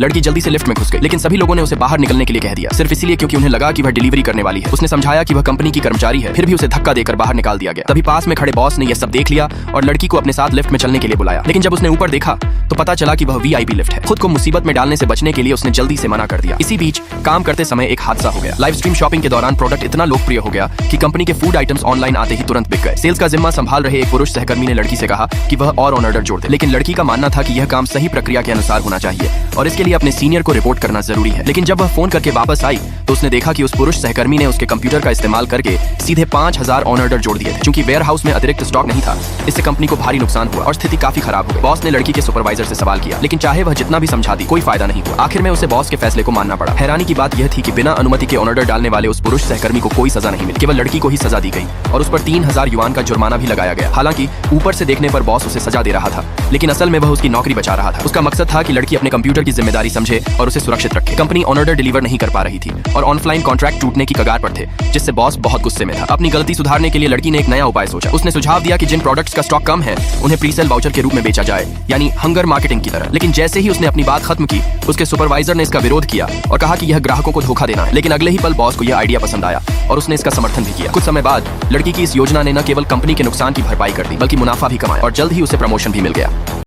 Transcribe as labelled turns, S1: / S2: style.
S1: लड़की जल्दी से लिफ्ट में घुस गई, लेकिन सभी लोगों ने उसे बाहर निकलने के लिए कह दिया, सिर्फ इसीलिए क्योंकि उन्हें लगा कि वह डिलीवरी करने वाली है। उसने समझाया कि वह कंपनी की कर्मचारी है, फिर भी उसे धक्का देकर बाहर निकाल दिया गया। तभी पास में खड़े बॉस ने यह सब देख लिया और लड़की को अपने साथ लिफ्ट में चलने के लिए बुलाया, लेकिन जब उसने ऊपर देखा तो पता चला कि वह वीआईपी लिफ्ट है। खुद को मुसीबत में डालने से बचने के लिए उसने जल्दी से मना कर दिया। इसी बीच काम करते समय एक हादसा हो गया। लाइव स्ट्रीम शॉपिंग के दौरान प्रोडक्ट इतना लोकप्रिय हो गया कि कंपनी के फूड आइटम्स ऑनलाइन आते ही तुरंत बिक गए। सेल्स का जिम्मा संभाल रहे एक पुरुष सहकर्मी ने लड़की से कहा कि वह और ऑर्डर जोड़ दे, लेकिन लड़की का मानना था कि यह काम सही प्रक्रिया के अनुसार होना चाहिए और इसके लिए अपने सीनियर को रिपोर्ट करना जरूरी है। लेकिन जब वह फोन करके वापस आई तो उसने देखा कि उस पुरुष सहकर्मी ने उसके कंप्यूटर का इस्तेमाल करके सीधे 5000 ऑर्डर जोड़ दिए थे। क्योंकि वेयर हाउस में अतिरिक्त स्टॉक नहीं था, इससे कंपनी को भारी नुकसान हुआ और स्थिति काफी खराब हो गई। बॉस ने लड़की के सुपरवाइजर से सवाल किया, लेकिन चाहे वह जितना भी समझा दी कोई फायदा नहीं हुआ। आखिर में उसे बॉस के फैसले को मानना पड़ा। हैरानी की बात यह थी कि बिना अनुमति के ऑर्डर डालने वाले उस पुरुष सहकर्मी को कोई सजा नहीं मिली, केवल लड़की को ही सजा दी गई और उस पर 3000 युआन का जुर्माना भी लगाया गया। हालांकि ऊपर से देखने पर बॉस उसे सजा दे रहा था, लेकिन असल में वह उसकी नौकरी बचा रहा था। उसका मकसद था कि लड़की अपने कंप्यूटर की जिम्मेदारी समझे और उसे सुरक्षित रखे। कंपनी ऑर्डर डिलीवर नहीं कर पा रही थी और ऑनलाइन कॉन्ट्रैक्ट टूटने की कगार पर थे, जिससे बॉस बहुत गुस्से में था। अपनी गलती सुधारने के लिए लड़की ने एक नया उपाय सोचा। उसने सुझाव दिया कि जिन प्रोडक्ट्स का स्टॉक कम है उन्हें प्रीसेल वाउचर के रूप में बेचा जाए, यानी हंगर मार्केटिंग की तरह। लेकिन जैसे ही उसने अपनी बात खत्म की, उसके सुपरवाइजर ने इसका विरोध किया और कहा कि यह ग्राहकों को धोखा देना है। लेकिन अगले ही पल बॉस को यह आइडिया पसंद आया और उसने इसका समर्थन भी किया। कुछ समय बाद लड़की की इस योजना ने न केवल कंपनी के नुकसान की भरपाई कर दी, बल्कि मुनाफा भी कमाया और जल्द ही उसे प्रमोशन भी मिल गया।